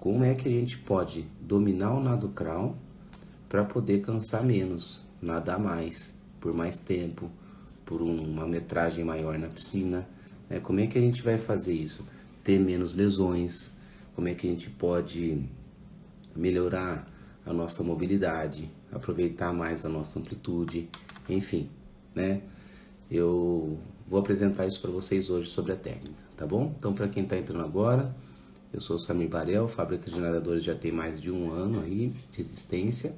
como é que a gente pode dominar o nado crawl para poder cansar menos, nadar mais, por mais tempo, por uma metragem maior na piscina, né? Como é que a gente vai fazer isso? Ter menos lesões, como é que a gente pode melhorar a nossa mobilidade, aproveitar mais a nossa amplitude, enfim, né? Eu vou apresentar isso para vocês hoje sobre a técnica, tá bom? Então, para quem está entrando agora, eu sou o Samir Barel, Fábrica de Nadadores já tem mais de 1 ano aí de existência,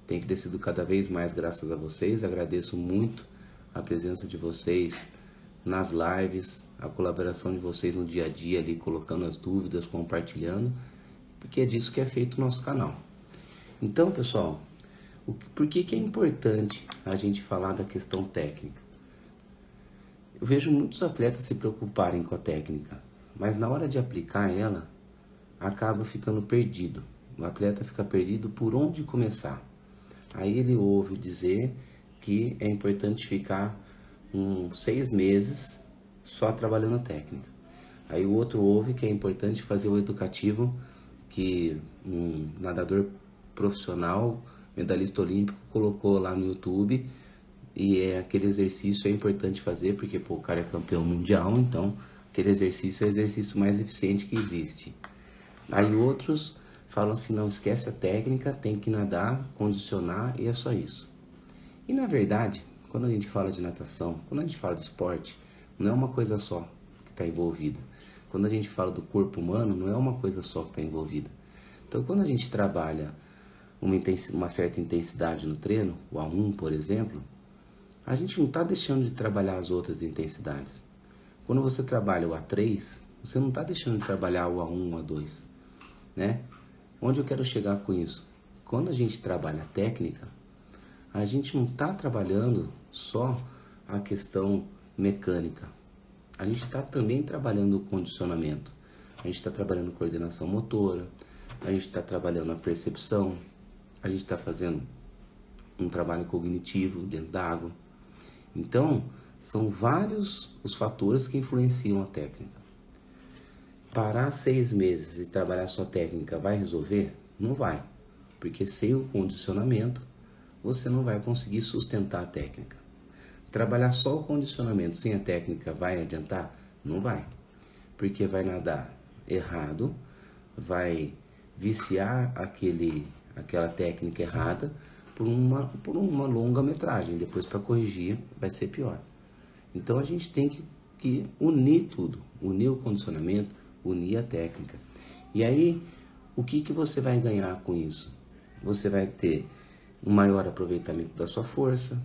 tem crescido cada vez mais graças a vocês, agradeço muito a presença de vocês nas lives, a colaboração de vocês no dia a dia ali, colocando as dúvidas, compartilhando, porque é disso que é feito o nosso canal. Então, pessoal, por que é importante a gente falar da questão técnica? Eu vejo muitos atletas se preocuparem com a técnica, mas na hora de aplicar ela, acaba ficando perdido. O atleta fica perdido por onde começar. Aí ele ouve dizer que é importante ficar 6 meses só trabalhando a técnica. Aí o outro ouve que é importante fazer o educativo, que um nadador profissional, medalhista olímpico, colocou lá no YouTube, e aquele exercício é importante fazer porque pô, o cara é campeão mundial, então aquele exercício é o exercício mais eficiente que existe. Aí outros falam assim, não, esquece a técnica, tem que nadar, condicionar e é só isso. E na verdade, quando a gente fala de natação, quando a gente fala de esporte, não é uma coisa só que está envolvida. Quando a gente fala do corpo humano, não é uma coisa só que está envolvida. Então quando a gente trabalha uma certa intensidade no treino, o A1 por exemplo, a gente não está deixando de trabalhar as outras intensidades. Quando você trabalha o A3, você não está deixando de trabalhar o A1, o A2, né? Onde eu quero chegar com isso? Quando a gente trabalha a técnica, a gente não está trabalhando só a questão mecânica. A gente está também trabalhando o condicionamento. A gente está trabalhando coordenação motora, a gente está trabalhando a percepção, a gente está fazendo um trabalho cognitivo dentro da água. Então, são vários os fatores que influenciam a técnica. Parar 6 meses e trabalhar sua técnica vai resolver? Não vai. Porque sem o condicionamento, você não vai conseguir sustentar a técnica. Trabalhar só o condicionamento sem a técnica vai adiantar? Não vai. Porque vai nadar errado, vai viciar aquela técnica errada por uma longa metragem. Depois, para corrigir, vai ser pior. Então, a gente tem que unir tudo. Unir o condicionamento, unir a técnica. E aí, o que você vai ganhar com isso? Você vai ter um maior aproveitamento da sua força,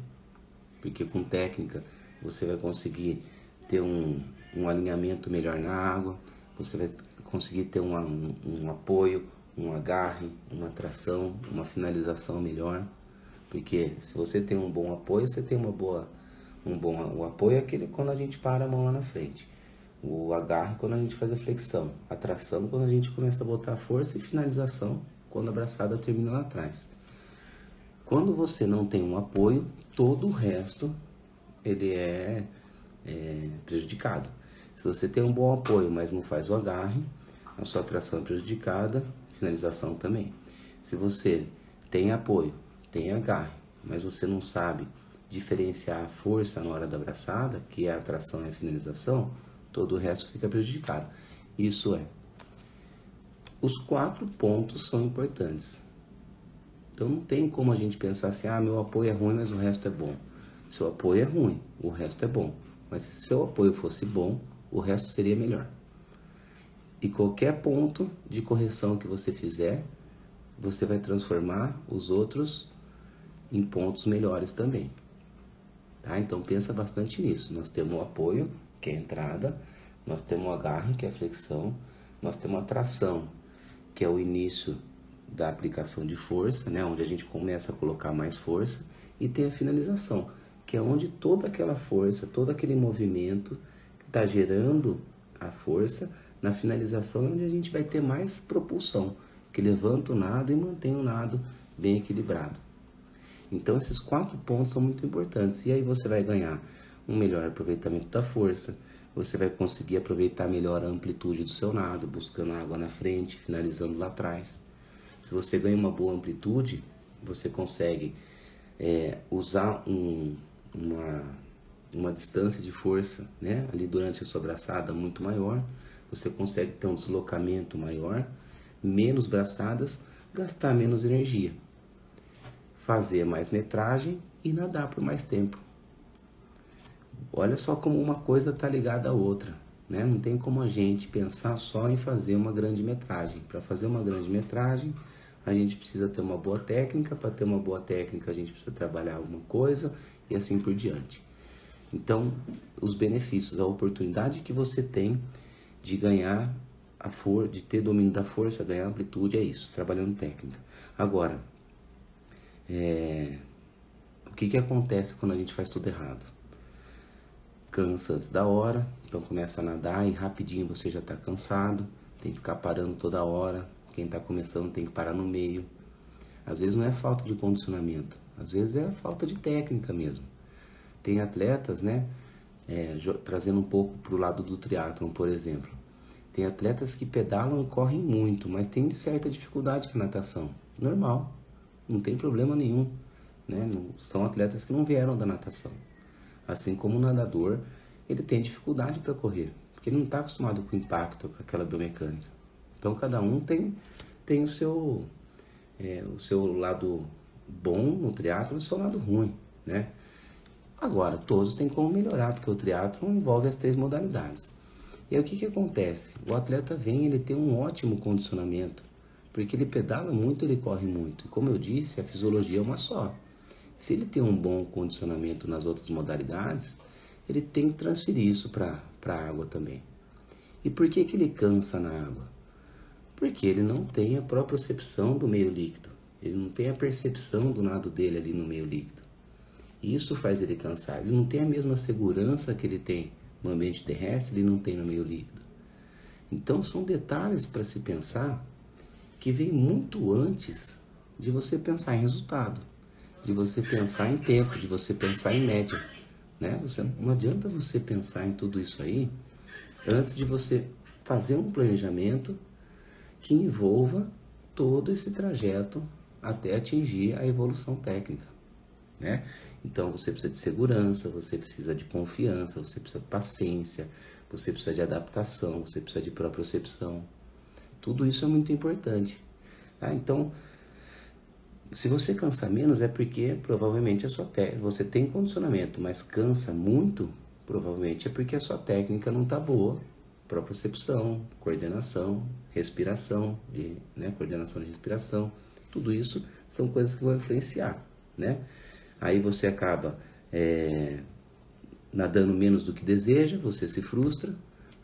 porque com técnica você vai conseguir ter um alinhamento melhor na água, você vai conseguir ter um apoio, um agarre, uma tração, uma finalização melhor, porque se você tem um bom apoio, você tem o apoio é aquele quando a gente para a mão lá na frente, o agarre quando a gente faz a flexão, a tração quando a gente começa a botar força e finalização quando a braçada termina lá atrás. Quando você não tem um apoio, todo o resto ele é prejudicado. Se você tem um bom apoio, mas não faz o agarre, a sua tração é prejudicada, finalização também. Se você tem apoio, tem agarre, mas você não sabe diferenciar a força na hora da braçada, que é a tração e a finalização, todo o resto fica prejudicado. Isso é. Os 4 pontos são importantes. Então não tem como a gente pensar assim, meu apoio é ruim, mas o resto é bom. Seu apoio é ruim, o resto é bom. Mas se seu apoio fosse bom, o resto seria melhor. E qualquer ponto de correção que você fizer, você vai transformar os outros em pontos melhores também. Tá? Então pensa bastante nisso. Nós temos o apoio, que é a entrada, nós temos o agarre, que é a flexão, nós temos a tração, que é o início da aplicação de força, né, onde a gente começa a colocar mais força, e tem a finalização, que é onde toda aquela força, todo aquele movimento que está gerando a força, na finalização é onde a gente vai ter mais propulsão, que levanta o nado e mantém o nado bem equilibrado. Então esses 4 pontos são muito importantes, e aí você vai ganhar um melhor aproveitamento da força, você vai conseguir aproveitar melhor a amplitude do seu nado, buscando água na frente, finalizando lá atrás. Se você ganha uma boa amplitude, você consegue usar uma distância de força, né, ali durante a sua braçada muito maior. Você consegue ter um deslocamento maior, menos braçadas, gastar menos energia, fazer mais metragem e nadar por mais tempo. Olha só como uma coisa está ligada à outra, né? Não tem como a gente pensar só em fazer uma grande metragem. Para fazer uma grande metragem, a gente precisa ter uma boa técnica. Para ter uma boa técnica, a gente precisa trabalhar alguma coisa e assim por diante. Então, os benefícios, a oportunidade que você tem de ganhar de ter domínio da força, ganhar amplitude, é isso, trabalhando técnica. Agora, o que acontece quando a gente faz tudo errado? Cansa antes da hora, então começa a nadar e rapidinho você já está cansado, tem que ficar parando toda hora. Quem está começando tem que parar no meio. Às vezes não é falta de condicionamento, às vezes é falta de técnica mesmo. Tem atletas, né, trazendo um pouco para o lado do triatlon, por exemplo. Tem atletas que pedalam e correm muito, mas tem certa dificuldade com a natação. Normal, não tem problema nenhum, né? São atletas que não vieram da natação. Assim como o nadador, ele tem dificuldade para correr, porque ele não está acostumado com o impacto, com aquela biomecânica. Então, cada um tem o seu lado bom no triatlon e o seu lado ruim, né? Agora, todos têm como melhorar, porque o triatlon envolve as 3 modalidades. E aí o que acontece? O atleta ele tem um ótimo condicionamento, porque ele pedala muito, ele corre muito. E como eu disse, a fisiologia é uma só. Se ele tem um bom condicionamento nas outras modalidades, ele tem que transferir isso para a água também. E por que ele cansa na água? Porque ele não tem a propriocepção do meio líquido. Ele não tem a percepção do nado dele ali no meio líquido. E isso faz ele cansar. Ele não tem a mesma segurança que ele tem no ambiente terrestre, ele não tem no meio líquido. Então são detalhes para se pensar que vem muito antes de você pensar em resultado, de você pensar em tempo, de você pensar em média, né? Não adianta você pensar em tudo isso aí antes de você fazer um planejamento que envolva todo esse trajeto até atingir a evolução técnica, né? Então você precisa de segurança, você precisa de confiança, você precisa de paciência, você precisa de adaptação, você precisa de propriocepção. Tudo isso é muito importante, tá? Então, se você cansa menos é porque provavelmente você tem condicionamento, mas cansa muito, provavelmente é porque a sua técnica não está boa. Propriocepção, coordenação, respiração, coordenação de respiração, tudo isso são coisas que vão influenciar, né? Aí você acaba nadando menos do que deseja, você se frustra,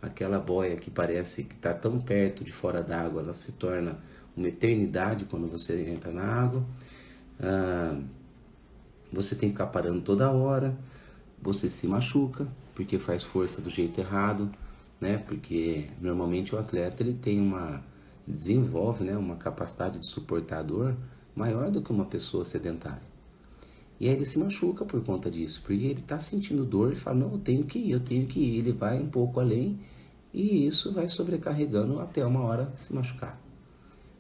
aquela boia que parece que está tão perto de fora d'água, ela se torna uma eternidade quando você entra na água. Você tem que ficar parando toda hora, você se machuca porque faz força do jeito errado, né? Porque normalmente o atleta ele desenvolve, né, uma capacidade de suportar dor maior do que uma pessoa sedentária. E aí ele se machuca por conta disso, porque ele está sentindo dor e fala, não, eu tenho que ir. Ele vai um pouco além e isso vai sobrecarregando até uma hora se machucar.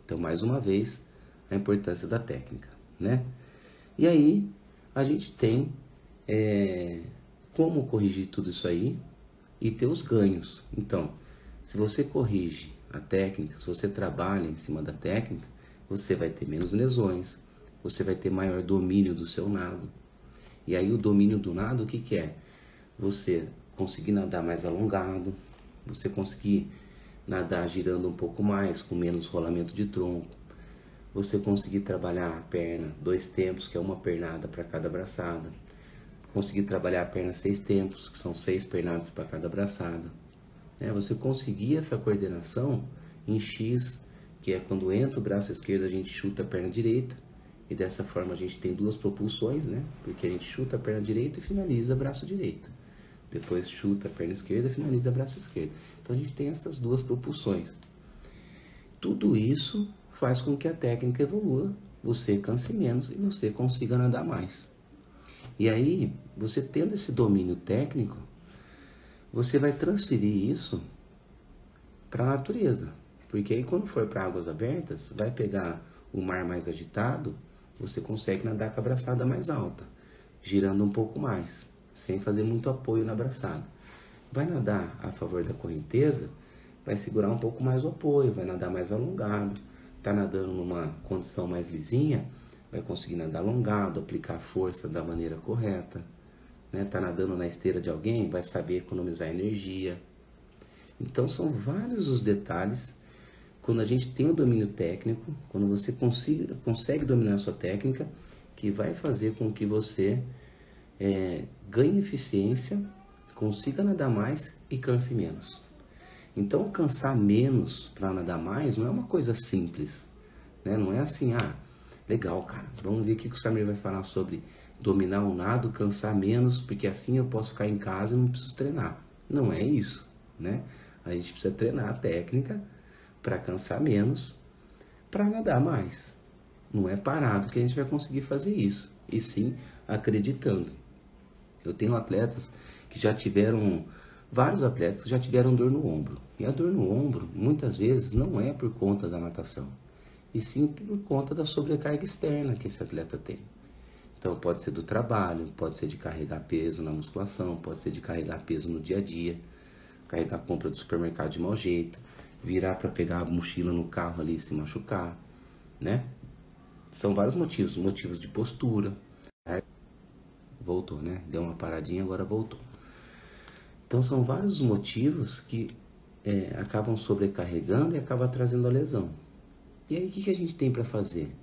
Então, mais uma vez, a importância da técnica, né? E aí, a gente tem como corrigir tudo isso aí e ter os ganhos. Então, se você corrige a técnica, se você trabalha em cima da técnica, você vai ter menos lesões, você vai ter maior domínio do seu nado. E aí o domínio do nado, o que é? Você conseguir nadar mais alongado, você conseguir nadar girando um pouco mais, com menos rolamento de tronco, você conseguir trabalhar a perna 2 tempos, que é uma pernada para cada braçada, conseguir trabalhar a perna 6 tempos, que são 6 pernadas para cada braçada, né? Você conseguir essa coordenação em X, que é quando entra o braço esquerdo a gente chuta a perna direita, e dessa forma a gente tem 2 propulsões, né? Porque a gente chuta a perna direita e finaliza o braço direito. Depois chuta a perna esquerda e finaliza o braço esquerdo. Então a gente tem essas 2 propulsões. Tudo isso faz com que a técnica evolua, você canse menos e você consiga nadar mais. E aí, você tendo esse domínio técnico, você vai transferir isso para a natureza. Porque aí quando for para águas abertas, vai pegar o mar mais agitado, você consegue nadar com a braçada mais alta, girando um pouco mais, sem fazer muito apoio na braçada. Vai nadar a favor da correnteza, vai segurar um pouco mais o apoio, vai nadar mais alongado. Tá nadando numa condição mais lisinha, vai conseguir nadar alongado, aplicar força da maneira correta. Né? Tá nadando na esteira de alguém, vai saber economizar energia. Então são vários os detalhes. Quando a gente tem o domínio técnico, quando você consegue dominar a sua técnica, que vai fazer com que você ganhe eficiência, consiga nadar mais e canse menos. Então, cansar menos para nadar mais não é uma coisa simples, né? Não é assim, legal, cara, vamos ver o que o Samir vai falar sobre dominar o nado, cansar menos, porque assim eu posso ficar em casa e não preciso treinar. Não é isso, né? A gente precisa treinar a técnica para cansar menos, para nadar mais. Não é parado que a gente vai conseguir fazer isso, e sim acreditando. Eu tenho atletas que já tiveram, vários atletas que já tiveram dor no ombro. E a dor no ombro, muitas vezes, não é por conta da natação, e sim por conta da sobrecarga externa que esse atleta tem. Então pode ser do trabalho, pode ser de carregar peso na musculação, pode ser de carregar peso no dia a dia, carregar a compra do supermercado de mau jeito, virar para pegar a mochila no carro ali e se machucar, né? São vários motivos, motivos de postura. Voltou, né? Deu uma paradinha, agora voltou. Então são vários motivos que acabam sobrecarregando e acabam trazendo a lesão. E aí o que a gente tem para fazer?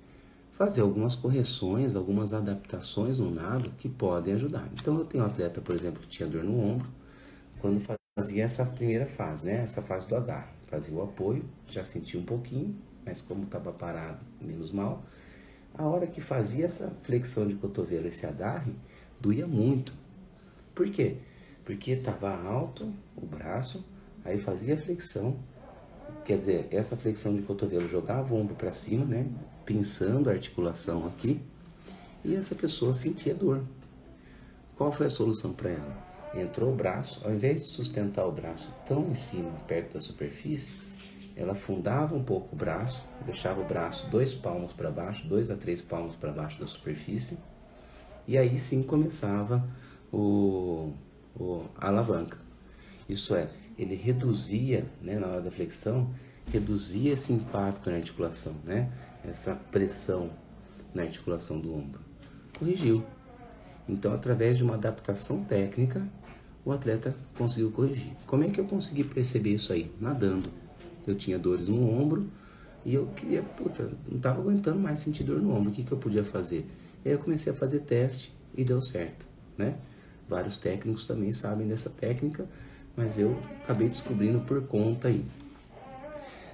Fazer algumas correções, algumas adaptações no nado que podem ajudar. Então eu tenho um atleta, por exemplo, que tinha dor no ombro, quando fazia essa primeira fase, né? Essa fase do agarre. Fazia o apoio, já sentia um pouquinho, mas como estava parado, menos mal. A hora que fazia essa flexão de cotovelo, esse agarre, doía muito. Por quê? Porque estava alto o braço, aí fazia a flexão, quer dizer, essa flexão de cotovelo jogava o ombro para cima, né? Pinçando a articulação aqui, e essa pessoa sentia dor. Qual foi a solução para ela? Entrou o braço, ao invés de sustentar o braço tão em cima, perto da superfície, ela afundava um pouco o braço, deixava o braço 2 palmos para baixo, 2 a 3 palmos para baixo da superfície, e aí sim começava a alavanca. Isso é, ele reduzia, né, na hora da flexão, reduzia esse impacto na articulação, né, essa pressão na articulação do ombro. Corrigiu. Então, através de uma adaptação técnica, o atleta conseguiu corrigir. Como é que eu consegui perceber isso aí? Nadando. Eu tinha dores no ombro e eu queria, não estava aguentando mais sentir dor no ombro. O que eu podia fazer? E aí eu comecei a fazer teste e deu certo, né? Vários técnicos também sabem dessa técnica, mas eu acabei descobrindo por conta aí.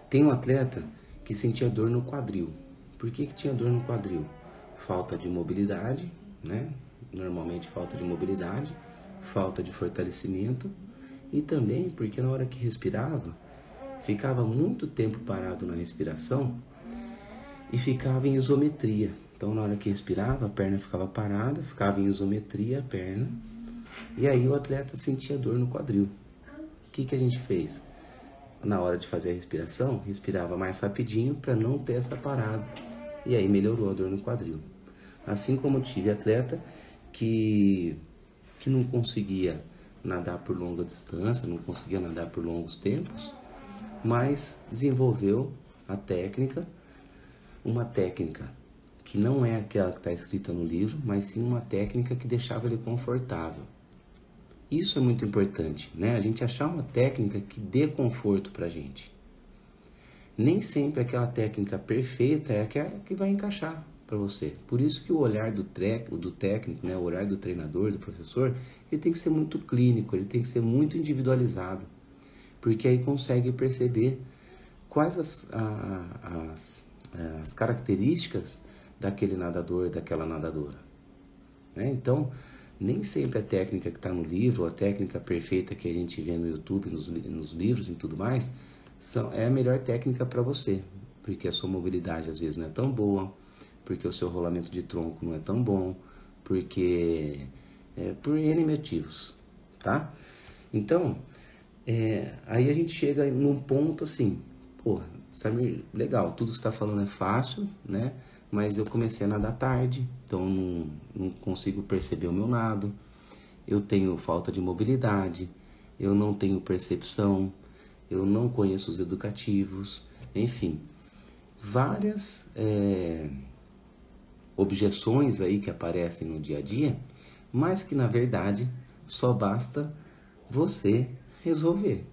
Tem um atleta que sentia dor no quadril. Por que tinha dor no quadril? Falta de mobilidade, né? Normalmente falta de mobilidade, falta de fortalecimento, e também porque na hora que respirava, ficava muito tempo parado na respiração e ficava em isometria. Então na hora que respirava, a perna ficava parada, ficava em isometria a perna, e aí o atleta sentia dor no quadril. O que a gente fez? Na hora de fazer a respiração, respirava mais rapidinho para não ter essa parada, e aí melhorou a dor no quadril. Assim como eu tive atleta que não conseguia nadar por longa distância, não conseguia nadar por longos tempos, mas desenvolveu a técnica, uma técnica que não é aquela que está escrita no livro, mas sim uma técnica que deixava ele confortável. Isso é muito importante, né? A gente achar uma técnica que dê conforto para a gente. Nem sempre aquela técnica perfeita é aquela que vai encaixar para você. Por isso que o olhar do técnico, né, o olhar do treinador, do professor, ele tem que ser muito clínico, ele tem que ser muito individualizado, porque aí consegue perceber quais as características daquele nadador, daquela nadadora, né? Então, nem sempre a técnica que está no livro, a técnica perfeita que a gente vê no YouTube, nos livros e tudo mais, é a melhor técnica para você, porque a sua mobilidade às vezes não é tão boa, porque o seu rolamento de tronco não é tão bom, porque por N motivos, tá? Então, aí a gente chega num ponto assim, pô, Samir, legal, tudo que você está falando é fácil, né? Mas eu comecei a nadar tarde, então não consigo perceber o meu nado, eu tenho falta de mobilidade, eu não tenho percepção, eu não conheço os educativos, enfim, várias objeções aí que aparecem no dia a dia, mas que na verdade só basta você resolver.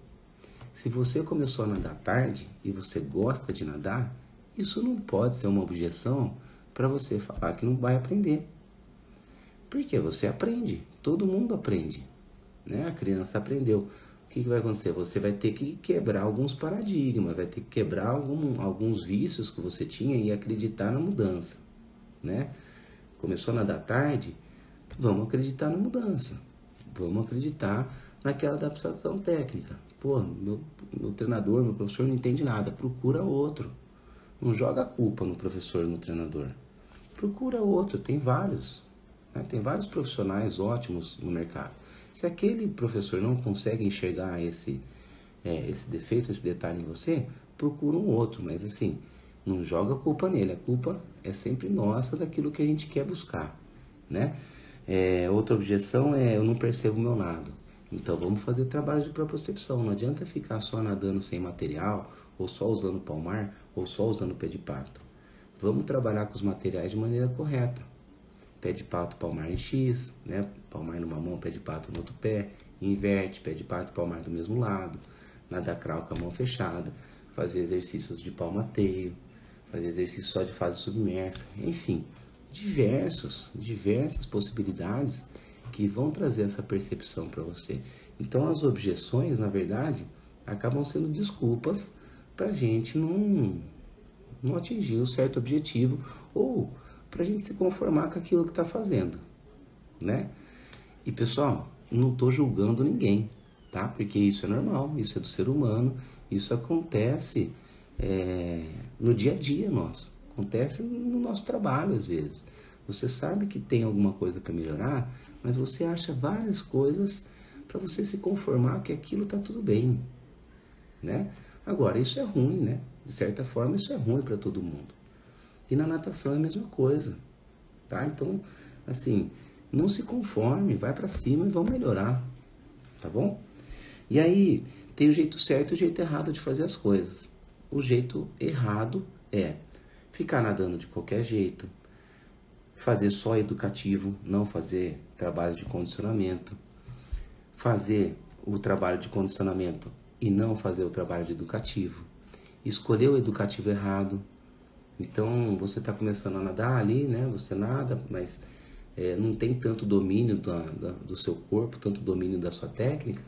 Se você começou a nadar tarde e você gosta de nadar, isso não pode ser uma objeção para você falar que não vai aprender. Porque você aprende, todo mundo aprende, né? A criança aprendeu. O que vai acontecer? Você vai ter que quebrar alguns paradigmas, vai ter que quebrar alguns vícios que você tinha e acreditar na mudança, né? Começou a nadar tarde, vamos acreditar na mudança, vamos acreditar naquela adaptação técnica. Pô, meu treinador, meu professor não entende nada, procura outro. Não joga a culpa no professor, no treinador. Procura outro, tem vários. Né? Tem vários profissionais ótimos no mercado. Se aquele professor não consegue enxergar esse defeito, esse detalhe em você, procura um outro. Mas assim, não joga a culpa nele. A culpa é sempre nossa daquilo que a gente quer buscar. Né? Outra objeção é eu não percebo o meu nado. Então vamos fazer trabalho de propriocepção. Não adianta ficar só nadando sem material, ou só usando palmar, ou só usando pé de pato. Vamos trabalhar com os materiais de maneira correta. Pé de pato, palmar em X, né? Palmar numa mão, pé de pato no outro pé. Inverte, pé de pato, palmar do mesmo lado. Nadar crawl com a mão fechada. Fazer exercícios de palmateio. Fazer exercício só de fase submersa. Enfim, diversas possibilidades que vão trazer essa percepção para você. Então as objeções, na verdade, acabam sendo desculpas para a gente não atingir um certo objetivo ou para a gente se conformar com aquilo que está fazendo, né? E pessoal, não estou julgando ninguém, tá? Porque isso é normal, isso é do ser humano, isso acontece no dia a dia nosso, acontece no nosso trabalho às vezes. Você sabe que tem alguma coisa para melhorar, mas você acha várias coisas para você se conformar que aquilo está tudo bem, né? Agora, isso é ruim, né? De certa forma, isso é ruim para todo mundo. E na natação é a mesma coisa, tá? Então, assim, não se conforme, vai para cima e vamos melhorar, tá bom? E aí, tem o jeito certo e o jeito errado de fazer as coisas. O jeito errado é ficar nadando de qualquer jeito, fazer só educativo, não fazer trabalho de condicionamento, fazer o trabalho de condicionamento e não fazer o trabalho de educativo, escolher o educativo errado. Então você está começando a nadar ali, né? Você nada, mas não tem tanto domínio do seu corpo, tanto domínio da sua técnica.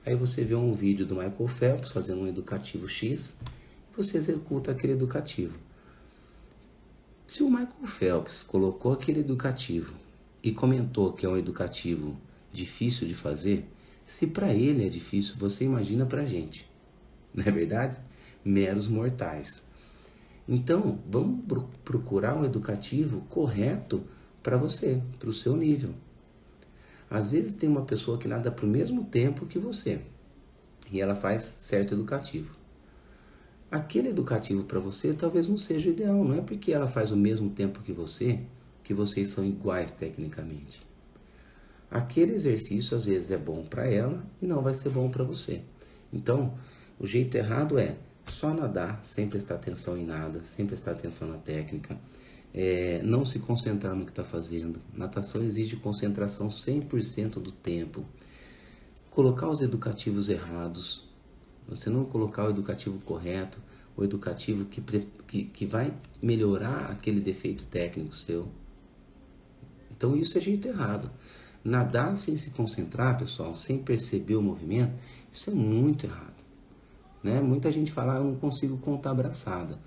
Aí você vê um vídeo do Michael Phelps fazendo um educativo X e você executa aquele educativo. Se o Michael Phelps colocou aquele educativo e comentou que é um educativo difícil de fazer, se para ele é difícil, você imagina para a gente, não é verdade? Meros mortais. Então, vamos procurar um educativo correto para você, para o seu nível. Às vezes tem uma pessoa que nada para o mesmo tempo que você e ela faz certo educativo. Aquele educativo para você talvez não seja o ideal, não é porque ela faz o mesmo tempo que vocês são iguais tecnicamente. Aquele exercício às vezes é bom para ela e não vai ser bom para você. Então, o jeito errado é só nadar, sem prestar atenção em nada, sem prestar atenção na técnica, não se concentrar no que está fazendo. Natação exige concentração 100% do tempo. Colocar os educativos errados, você não colocar o educativo correto, o educativo que vai melhorar aquele defeito técnico seu. Então isso é jeito errado. Nadar sem se concentrar, pessoal, sem perceber o movimento, isso é muito errado. Né? Muita gente fala, eu não consigo contar braçada.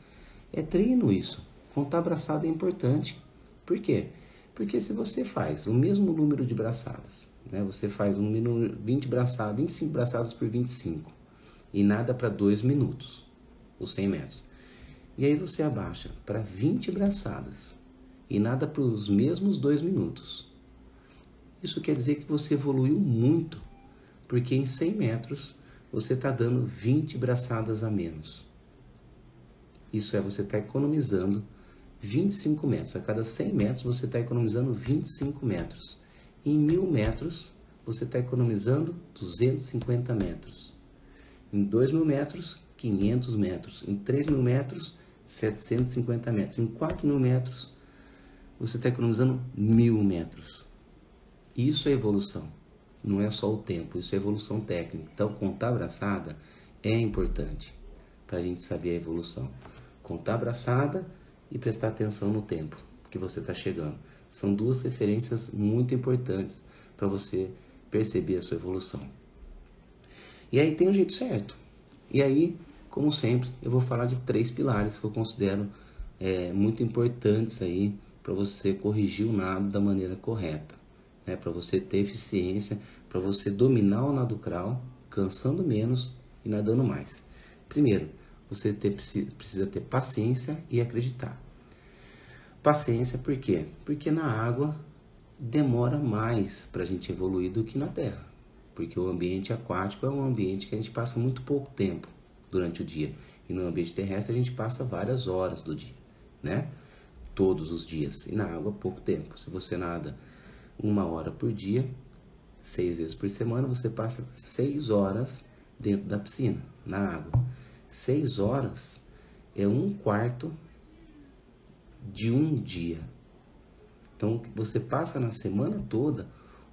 É treino isso. Contar braçada é importante. Por quê? Porque se você faz o mesmo número de braçadas, né? Você faz 25 braçadas por 25 e nada para 2 minutos, os 100 metros. E aí você abaixa para 20 braçadas e nada para os mesmos 2 minutos. Isso quer dizer que você evoluiu muito, Porque em 100 metros você está dando 20 braçadas a menos. Isso é, você está economizando 25 metros. A cada 100 metros você está economizando 25 metros. Em 1.000 metros você está economizando 250 metros. Em 2.000 metros, 500 metros. Em 3.000 metros, 750 metros. Em 4.000 metros, você está economizando 1.000 metros. Isso é evolução. Não é só o tempo, isso é evolução técnica. Então, contar a braçada é importante para a gente saber a evolução. Contar a braçada e prestar atenção no tempo que você está chegando. São duas referências muito importantes para você perceber a sua evolução. E aí tem um jeito certo. E aí, como sempre, eu vou falar de 3 pilares que eu considero muito importantes aí para você corrigir o nado da maneira correta, né? Para você ter eficiência, para você dominar o nado crawl, cansando menos e nadando mais. Primeiro, você precisa ter paciência e acreditar. Paciência por quê? Porque na água demora mais para a gente evoluir do que na terra. Porque o ambiente aquático é um ambiente que a gente passa muito pouco tempo durante o dia. E no ambiente terrestre a gente passa várias horas do dia, né? Todos os dias. E na água, pouco tempo. Se você nada 1 hora por dia, 6 vezes por semana, você passa 6 horas dentro da piscina, na água. 6 horas é 1/4 de um dia. Então, você passa na semana toda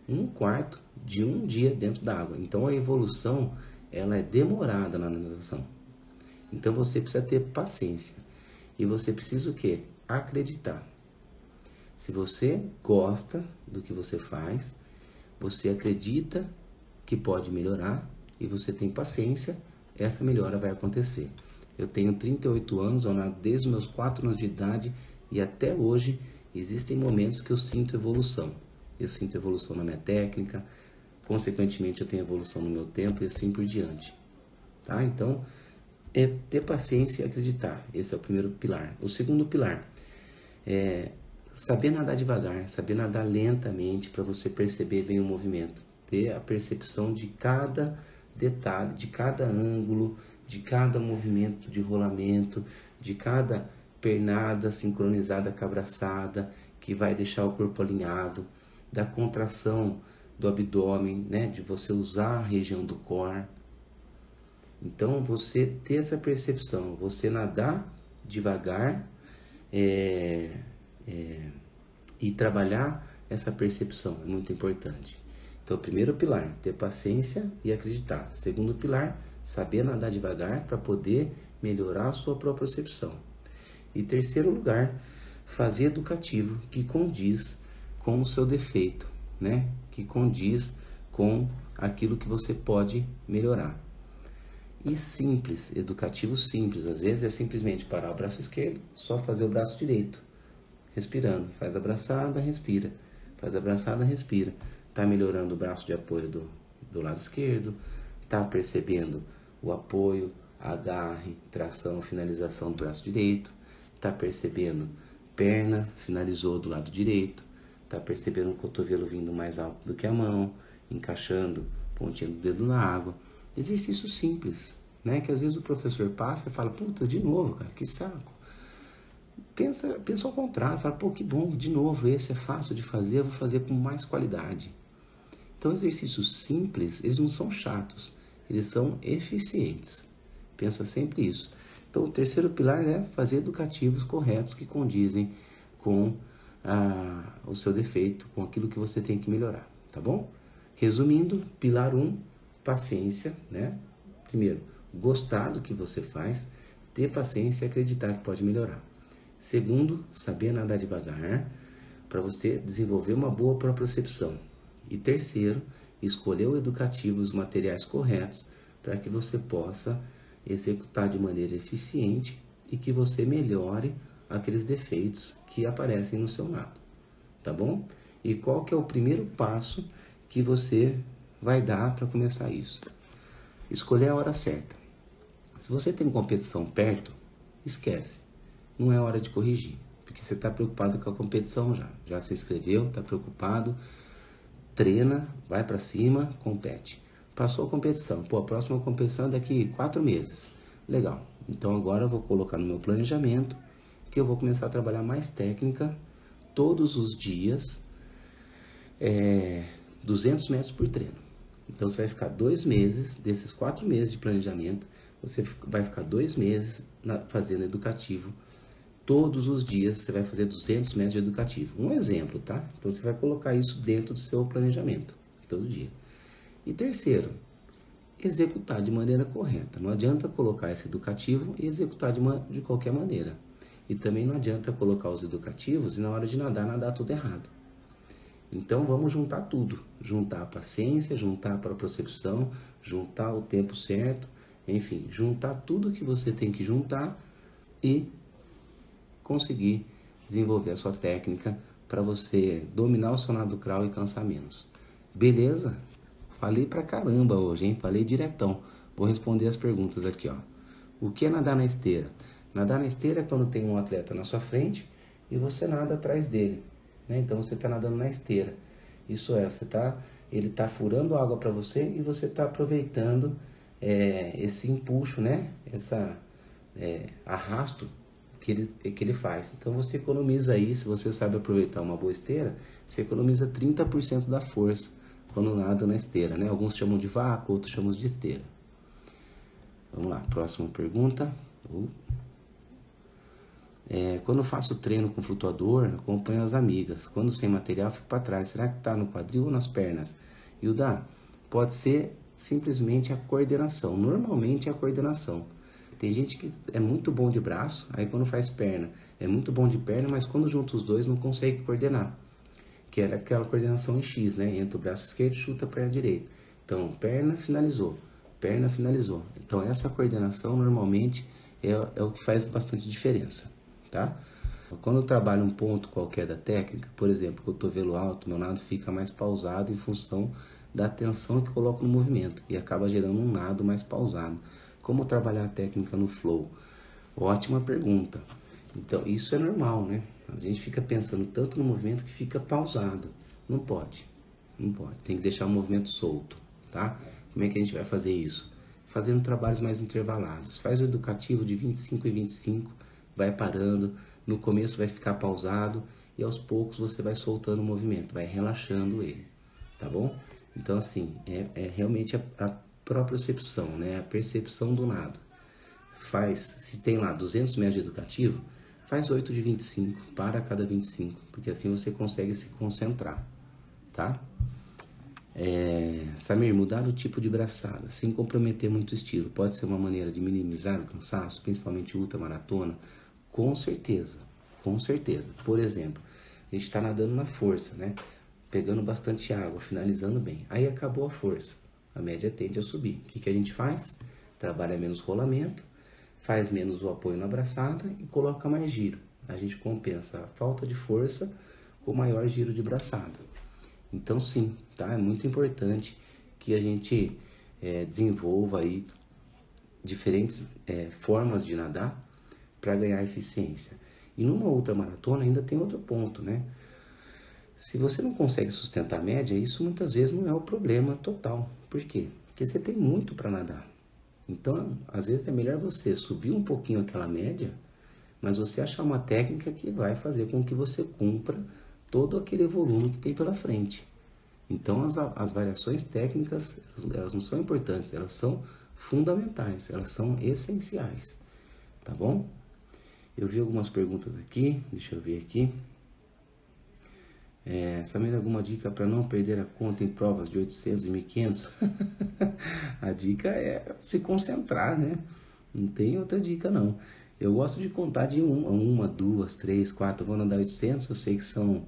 1/4 de um dia dentro da água. Então, a evolução, ela é demorada na natação. Então, você precisa ter paciência. E você precisa o quê? Acreditar. Se você gosta do que você faz, você acredita que pode melhorar e você tem paciência, essa melhora vai acontecer. Eu tenho 38 anos, eu nado desde os meus 4 anos de idade e até hoje existem momentos que eu sinto evolução. Eu sinto evolução na minha técnica, consequentemente eu tenho evolução no meu tempo e assim por diante. Tá? Então, é ter paciência e acreditar. Esse é o primeiro pilar. O segundo pilar é saber nadar devagar, saber nadar lentamente para você perceber bem o movimento. Ter a percepção de cada detalhe, de cada ângulo, de cada movimento de rolamento, de cada pernada sincronizada com a braçada, que vai deixar o corpo alinhado, da contração do abdômen, né? De você usar a região do core. Então, você ter essa percepção, você nadar devagar e trabalhar essa percepção é muito importante. Então, primeiro pilar, ter paciência e acreditar. Segundo pilar, saber nadar devagar para poder melhorar a sua própria percepção. E terceiro lugar, fazer educativo que condiz com o seu defeito, né? Que condiz com aquilo que você pode melhorar. E simples, educativo simples. Às vezes é simplesmente parar o braço esquerdo, só fazer o braço direito. Respirando. Faz a braçada, respira. Faz a braçada, respira. Tá melhorando o braço de apoio do lado esquerdo. Tá percebendo o apoio, agarre, tração, finalização do braço direito. Tá percebendo perna, finalizou do lado direito. Tá percebendo o cotovelo vindo mais alto do que a mão. Encaixando pontinha do dedo na água. Exercício simples, né? Que às vezes o professor passa e fala, puta, de novo, cara, que saco. Pensa ao contrário, fala, pô, que bom, de novo, esse é fácil de fazer, eu vou fazer com mais qualidade. Então, exercícios simples, eles não são chatos, eles são eficientes. Pensa sempre isso. Então, o terceiro pilar é fazer educativos corretos que condizem com o seu defeito, com aquilo que você tem que melhorar, tá bom? Resumindo, pilar 1, paciência, né? Primeiro, gostar do que você faz, ter paciência e acreditar que pode melhorar. Segundo, saber nadar devagar para você desenvolver uma boa propriocepção. E terceiro, escolher o educativo e os materiais corretos para que você possa executar de maneira eficiente e que você melhore aqueles defeitos que aparecem no seu nado, tá bom? E qual que é o primeiro passo que você vai dar para começar isso? Escolher a hora certa. Se você tem competição perto, esquece. Não é hora de corrigir, porque você está preocupado com a competição já se inscreveu, está preocupado, treina, vai para cima, compete. Passou a competição. Pô, a próxima competição é daqui 4 meses. Legal. Então agora eu vou colocar no meu planejamento que eu vou começar a trabalhar mais técnica todos os dias, 200 metros por treino. Então você vai ficar 2 meses, desses 4 meses de planejamento, você vai ficar 2 meses fazendo educativo. Todos os dias você vai fazer 200 metros de educativo. Um exemplo, tá? Então você vai colocar isso dentro do seu planejamento, todo dia. E terceiro, executar de maneira correta. Não adianta colocar esse educativo e executar de qualquer maneira. E também não adianta colocar os educativos e na hora de nadar tudo errado. Então vamos juntar tudo. Juntar a paciência, juntar a propriocepção, juntar o tempo certo, enfim, juntar tudo que você tem que juntar e conseguir desenvolver a sua técnica para você dominar o seu nado crawl e cansar menos. Beleza? Falei pra caramba hoje, hein? Falei diretão. Vou responder as perguntas aqui, ó. O que é nadar na esteira? Nadar na esteira é quando tem um atleta na sua frente e você nada atrás dele, né? Então você está nadando na esteira. Isso é, ele está furando água para você e você está aproveitando esse empuxo, né? Essa arrasto que ele faz. Então você economiza aí, se você sabe aproveitar uma boa esteira, você economiza 30% da força quando nada na esteira, né? Alguns chamam de vácuo, outros chamam de esteira. Vamos lá, próxima pergunta. Quando eu faço treino com flutuador, acompanho as amigas. Quando sem material, fico para trás. Será que está no quadril ou nas pernas? Hilda, pode ser simplesmente a coordenação. Normalmente é a coordenação. Tem gente que é muito bom de braço, aí quando faz perna, é muito bom de perna, mas quando junta os dois não consegue coordenar. Que era aquela coordenação em X, né? Entra o braço esquerdo, chuta a perna direita. Então, perna finalizou, perna finalizou. Então, essa coordenação normalmente é o que faz bastante diferença, tá? Quando eu trabalho um ponto qualquer da técnica, por exemplo, cotovelo alto, meu nado fica mais pausado em função da tensão que coloco no movimento e acaba gerando um nado mais pausado. Como trabalhar a técnica no flow? Ótima pergunta. Então, isso é normal, né? A gente fica pensando tanto no movimento que fica pausado. Não pode. Não pode. Tem que deixar o movimento solto, tá? Como é que a gente vai fazer isso? Fazendo trabalhos mais intervalados. Faz o educativo de 25 e 25, vai parando. No começo vai ficar pausado e aos poucos você vai soltando o movimento, vai relaxando ele, tá bom? Então, assim, é realmente a propriocepção, né? A percepção do nado. Se tem lá 200 metros de educativo, faz 8 de 25, para a cada 25, porque assim você consegue se concentrar, tá? Samir, mudar o tipo de braçada, sem comprometer muito o estilo, pode ser uma maneira de minimizar o cansaço, principalmente ultramaratona? Com certeza, com certeza. Por exemplo, a gente está nadando na força, né? Pegando bastante água, finalizando bem. Aí acabou a força, a média tende a subir. O que a gente faz? Trabalha menos rolamento, faz menos o apoio na braçada e coloca mais giro. A gente compensa a falta de força com maior giro de braçada. Então sim, tá? É muito importante que a gente desenvolva aí diferentes formas de nadar para ganhar eficiência. E numa ultramaratona ainda tem outro ponto, né? Se você não consegue sustentar a média, isso muitas vezes não é o problema total. Por quê? Porque você tem muito para nadar. Então, às vezes é melhor você subir um pouquinho aquela média, mas você achar uma técnica que vai fazer com que você cumpra todo aquele volume que tem pela frente. Então, as variações técnicas, elas não são importantes, elas são fundamentais, elas são essenciais, tá bom? Eu vi algumas perguntas aqui, deixa eu ver aqui. Samir, alguma dica para não perder a conta em provas de 800 e 1500? A dica é se concentrar, né? Não tem outra dica, não. Eu gosto de contar de uma, duas, três, quatro. Eu vou nadar 800, eu sei que são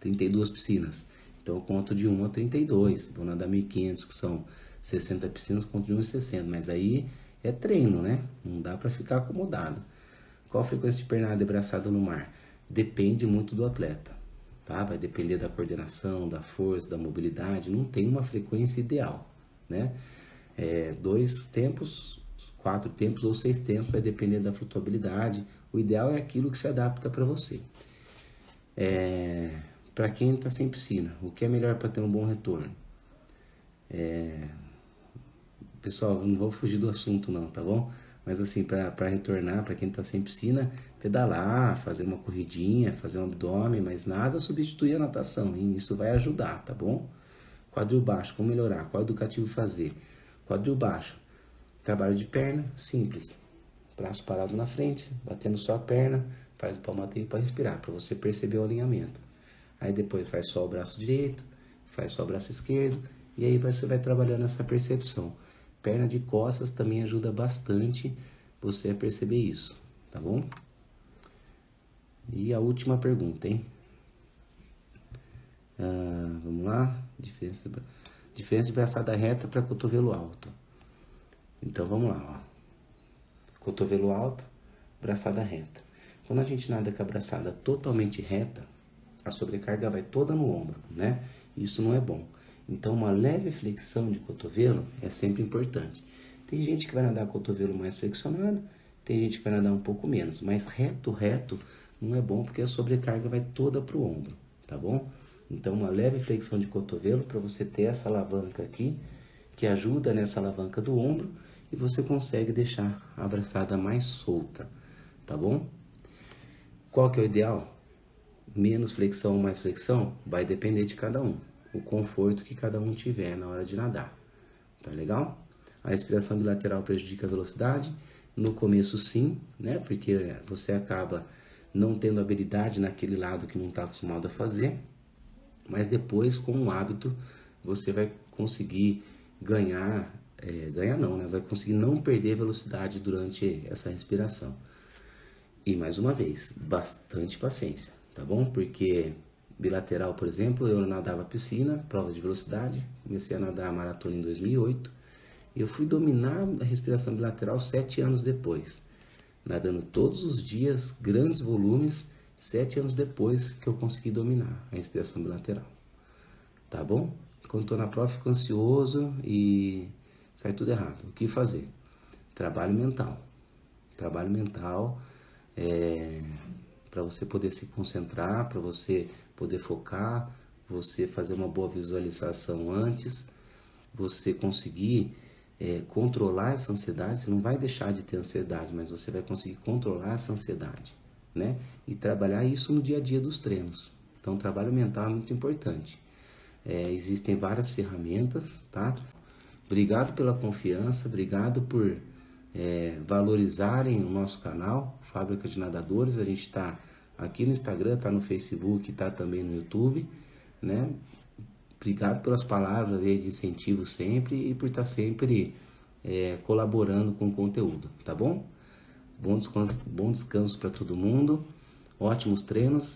32 piscinas. Então eu conto de 1 a 32. Vou nadar 1500, que são 60 piscinas, conto de 1 a 60. Mas aí é treino, né? Não dá para ficar acomodado. Qual a frequência de pernada e braçada no mar? Depende muito do atleta, tá? Vai depender da coordenação, da força, da mobilidade. Não tem uma frequência ideal, né? 2 tempos, 4 tempos ou 6 tempos, vai depender da flutuabilidade. O ideal é aquilo que se adapta para você. Para quem está sem piscina, o que é melhor para ter um bom retorno? Pessoal, eu não vou fugir do assunto não, tá bom? Mas assim, para retornar, para quem tá sem piscina, pedalar, fazer uma corridinha, fazer um abdômen, mas nada substituir a natação, hein? Isso vai ajudar, tá bom? Quadril baixo, como melhorar? Qual educativo fazer? Quadril baixo, trabalho de perna, simples. Braço parado na frente, batendo só a perna, faz o palmateio para respirar, para você perceber o alinhamento. Aí depois faz só o braço direito, faz só o braço esquerdo, e aí você vai trabalhando essa percepção. Perna de costas também ajuda bastante você a perceber isso, tá bom? E a última pergunta, hein? Vamos lá? Diferença de braçada reta para cotovelo alto. Então vamos lá, ó. Cotovelo alto, braçada reta. Quando a gente nada com a braçada totalmente reta, a sobrecarga vai toda no ombro, né? Isso não é bom. Então, uma leve flexão de cotovelo é sempre importante. Tem gente que vai nadar com o cotovelo mais flexionado, tem gente que vai nadar um pouco menos, mas reto não é bom porque a sobrecarga vai toda pro ombro, tá bom? Então, uma leve flexão de cotovelo para você ter essa alavanca aqui, que ajuda nessa alavanca do ombro e você consegue deixar a braçada mais solta, tá bom? Qual que é o ideal? Menos flexão ou mais flexão? Vai depender de cada um. O conforto que cada um tiver na hora de nadar. Tá legal? A respiração bilateral prejudica a velocidade? No começo sim, né? Porque você acaba não tendo habilidade naquele lado que não está acostumado a fazer. Mas depois, com o hábito, você vai conseguir ganhar... ganhar não, né? Vai conseguir não perder velocidade durante essa respiração. E mais uma vez, bastante paciência, tá bom? Porque bilateral, por exemplo, eu nadava piscina, provas de velocidade, comecei a nadar maratona em 2008 e eu fui dominar a respiração bilateral 7 anos depois, nadando todos os dias, grandes volumes, 7 anos depois que eu consegui dominar a respiração bilateral, tá bom? Quando estou na prova, fico ansioso e sai tudo errado. O que fazer? Trabalho mental. Trabalho mental para você poder se concentrar, para você poder focar, você fazer uma boa visualização antes, você conseguir controlar essa ansiedade. Você não vai deixar de ter ansiedade, mas você vai conseguir controlar essa ansiedade, né? E trabalhar isso no dia a dia dos treinos. Então, o trabalho mental é muito importante. Existem várias ferramentas, tá? Obrigado pela confiança, obrigado por valorizarem o nosso canal, Fábrica de Nadadores. A gente está aqui no Instagram, está no Facebook, está também no YouTube, né? Obrigado pelas palavras aí de incentivo sempre e por estar sempre colaborando com o conteúdo, tá bom? Bom descanso para todo mundo, ótimos treinos